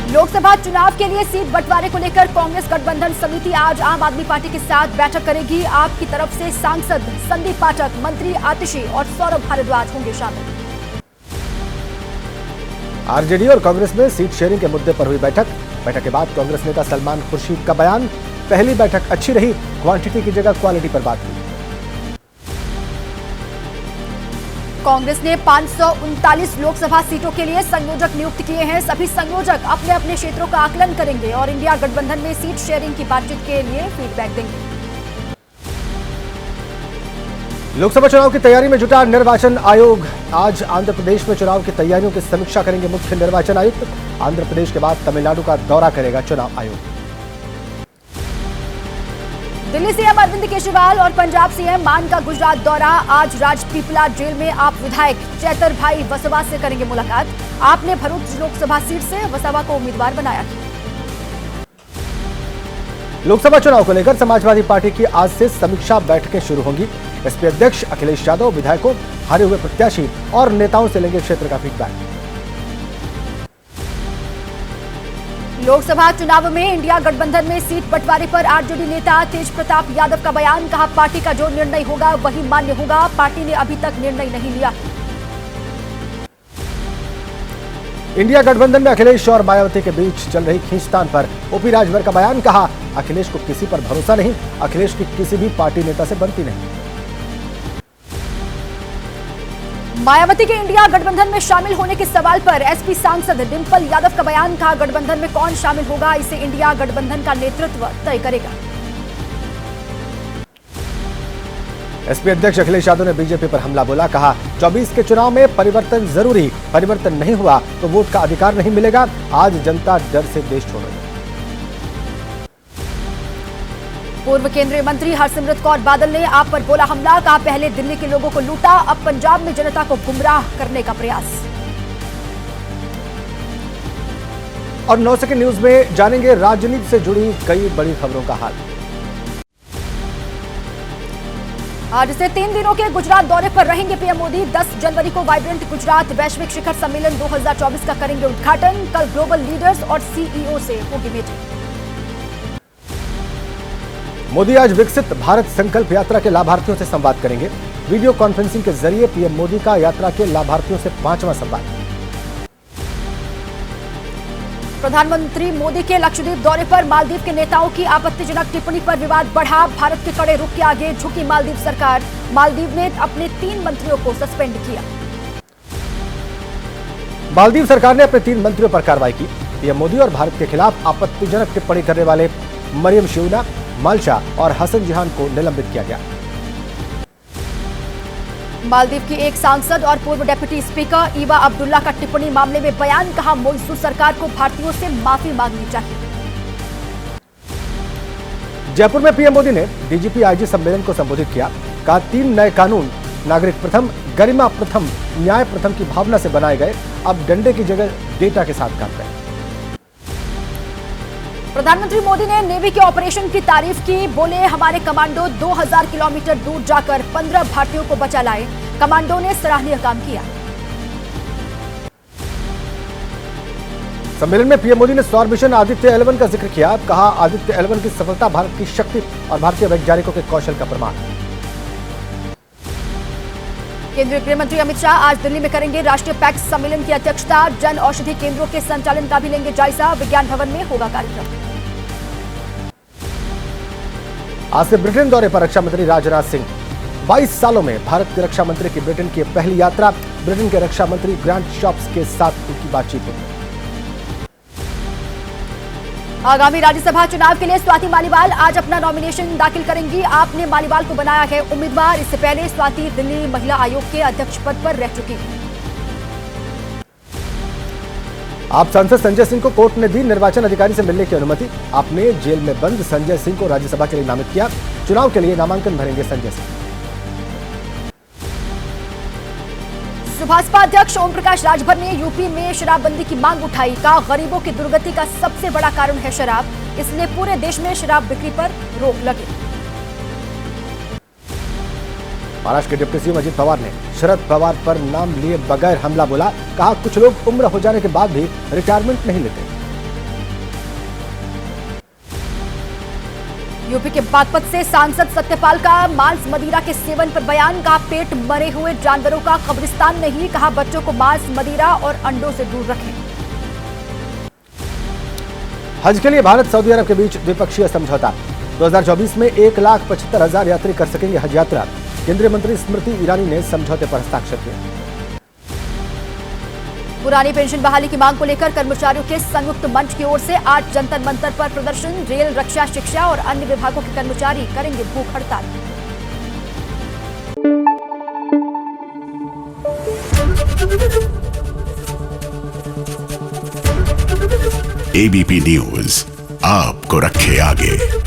लोकसभा चुनाव के लिए सीट बंटवारे को लेकर कांग्रेस गठबंधन समिति आज आम आदमी पार्टी के साथ बैठक करेगी। आप की तरफ से सांसद संदीप पाठक, मंत्री आतिशी और सौरभ भारद्वाज होंगे शामिल। आरजेडी और कांग्रेस में सीट शेयरिंग के मुद्दे पर हुई बैठक के बाद कांग्रेस नेता सलमान खुर्शीद का बयान, पहली बैठक अच्छी रही, क्वांटिटी की जगह क्वालिटी पर बात हुई। कांग्रेस ने 539 लोकसभा सीटों के लिए संयोजक नियुक्त किए हैं। सभी संयोजक अपने अपने क्षेत्रों का आकलन करेंगे और इंडिया गठबंधन में सीट शेयरिंग की बातचीत के लिए फीडबैक देंगे। लोकसभा चुनाव की तैयारी में जुटा निर्वाचन आयोग। आज आंध्र प्रदेश में चुनाव की तैयारियों की समीक्षा करेंगे मुख्य निर्वाचन आयुक्त। आंध्र प्रदेश के बाद तमिलनाडु का दौरा करेगा चुनाव आयोग। दिल्ली सीएम अरविंद केजरीवाल और पंजाब सीएम मान का गुजरात दौरा। आज राजपीपला जेल में आप विधायक चैतर भाई वसवा से करेंगे मुलाकात। आपने भरूच लोकसभा सीट से वसवा को उम्मीदवार बनाया। लोकसभा चुनाव को लेकर समाजवादी पार्टी की आज से समीक्षा बैठकें शुरू होंगी। एसपी अध्यक्ष अखिलेश यादव विधायकों, हारे हुए प्रत्याशी और नेताओं से लेंगे क्षेत्र का फीडबैक। लोकसभा चुनाव में इंडिया गठबंधन में सीट बंटवारे पर आरजेडी नेता तेज प्रताप यादव का बयान, कहा पार्टी का जो निर्णय होगा वही मान्य होगा, पार्टी ने अभी तक निर्णय नहीं लिया। इंडिया गठबंधन में अखिलेश और मायावती के बीच चल रही खींचतान पर ओपी राजभर का बयान, कहा अखिलेश को किसी पर भरोसा नहीं, अखिलेश की किसी भी पार्टी नेता से बनती नहीं। मायावती के इंडिया गठबंधन में शामिल होने के सवाल पर एसपी सांसद डिंपल यादव का बयान, कहा गठबंधन में कौन शामिल होगा इसे इंडिया गठबंधन का नेतृत्व तय करेगा। एसपी अध्यक्ष अखिलेश यादव ने बीजेपी पर हमला बोला, कहा 24 के चुनाव में परिवर्तन जरूरी, परिवर्तन नहीं हुआ तो वोट का अधिकार नहीं मिलेगा। आज जनता डर से देश छोड़ रही है। पूर्व केंद्रीय मंत्री हरसिमरत कौर बादल ने आप पर बोला हमला, कहा पहले दिल्ली के लोगों को लूटा, अब पंजाब में जनता को गुमराह करने का प्रयास। और 9 सेकंड न्यूज में जानेंगे राजनीति से जुड़ी कई बड़ी खबरों का हाल। आज से 3 दिनों के गुजरात दौरे पर रहेंगे पीएम मोदी। 10 जनवरी को वाइब्रेंट गुजरात वैश्विक शिखर सम्मेलन 2024 का करेंगे उद्घाटन। कल ग्लोबल लीडर्स और सीईओ से होगी मीटिंग। मोदी आज विकसित भारत संकल्प यात्रा के लाभार्थियों से संवाद करेंगे। वीडियो कॉन्फ्रेंसिंग के जरिए पीएम मोदी का यात्रा के लाभार्थियों से 5वां संवाद। प्रधानमंत्री मोदी के लक्षद्वीप दौरे पर मालदीव के नेताओं की आपत्तिजनक टिप्पणी पर विवाद बढ़ा। भारत के कड़े रुख के आगे झुकी मालदीव सरकार। मालदीव ने अपने 3 मंत्रियों को सस्पेंड किया। मालदीव सरकार ने अपने 3 मंत्रियों पर कार्रवाई की। पीएम मोदी और भारत के खिलाफ आपत्तिजनक टिप्पणी करने वाले मरियम शिवना, माल्शा और हसन जिहान को निलंबित किया गया। मालदीव की एक सांसद और पूर्व डिप्टी स्पीकर ईवा अब्दुल्ला का टिप्पणी मामले में बयान, कहा मोइसू सरकार को भारतीयों से माफी मांगनी चाहिए। जयपुर में पीएम मोदी ने डीजीपी आईजी सम्मेलन को संबोधित किया, कहा 3 नए कानून नागरिक प्रथम, गरिमा प्रथम, न्याय प्रथम की भावना से बनाए गए, अब डंडे की जगह डेटा के साथ काम करें। प्रधानमंत्री मोदी ने नेवी के ऑपरेशन की तारीफ की, बोले हमारे कमांडो 2000 किलोमीटर दूर जाकर 15 भारतीयों को बचा लाए। कमांडो ने सराहनीय काम किया। सम्मेलन में पीएम मोदी ने सौर मिशन आदित्य 11 का जिक्र किया, कहा आदित्य 11 की सफलता भारत की शक्ति और भारतीय वैज्ञानिकों के कौशल का प्रमाण। केंद्रीय गृह मंत्री अमित शाह आज दिल्ली में करेंगे राष्ट्रीय पैक्स सम्मेलन की अध्यक्षता। जन औषधि केंद्रों के संचालन का भी लेंगे जायजा। विज्ञान भवन में होगा कार्यक्रम। आज से ब्रिटेन दौरे पर रक्षा मंत्री राजनाथ सिंह। 22 सालों में भारत के रक्षा मंत्री की ब्रिटेन की पहली यात्रा। ब्रिटेन के रक्षा मंत्री ग्रांट शॉप्स के साथ उनकी बातचीत होगी। आगामी राज्यसभा चुनाव के लिए स्वाति मालीवाल आज अपना नॉमिनेशन दाखिल करेंगी। आपने मालीवाल को बनाया है उम्मीदवार। इससे पहले स्वाति दिल्ली महिला आयोग के अध्यक्ष पद पर रह चुकी है। आप सांसद संजय सिंह को कोर्ट ने दी निर्वाचन अधिकारी से मिलने की अनुमति। आपने जेल में बंद संजय सिंह को राज्यसभा के लिए नामित किया। चुनाव के लिए नामांकन भरेंगे संजय सिंह। सुभाषपा अध्यक्ष ओम प्रकाश राजभर ने यूपी में शराबबंदी की मांग उठाई, कहा गरीबों की दुर्गति का सबसे बड़ा कारण है शराब, इसलिए पूरे देश में शराब बिक्री पर रोक लगे। महाराष्ट्र के डिप्टी सीएम अजित पवार ने शरद पवार पर नाम लिए बगैर हमला बोला, कहा कुछ लोग उम्र हो जाने के बाद भी रिटायरमेंट नहीं लेते। यूपी के बागपत से सांसद सत्यपाल का मांस मदिरा के सेवन पर बयान। कहा पेट मरे हुए जानवरों का कब्रिस्तान नहीं। कहा बच्चों को मांस मदिरा और अंडों से दूर रखें। हज के लिए भारत सऊदी अरब के बीच द्विपक्षीय समझौता। 2024 में 1,75,000 यात्री कर सकेंगे हज यात्रा। केंद्रीय मंत्री स्मृति ईरानी ने समझौते पर हस्ताक्षर किए। पुरानी पेंशन बहाली की मांग को लेकर कर्मचारियों के संयुक्त मंच की ओर से आज जंतर मंतर पर प्रदर्शन। रेल, रक्षा, शिक्षा और अन्य विभागों के कर्मचारी करेंगे भूख हड़ताल। एबीपी न्यूज आपको रखे आगे।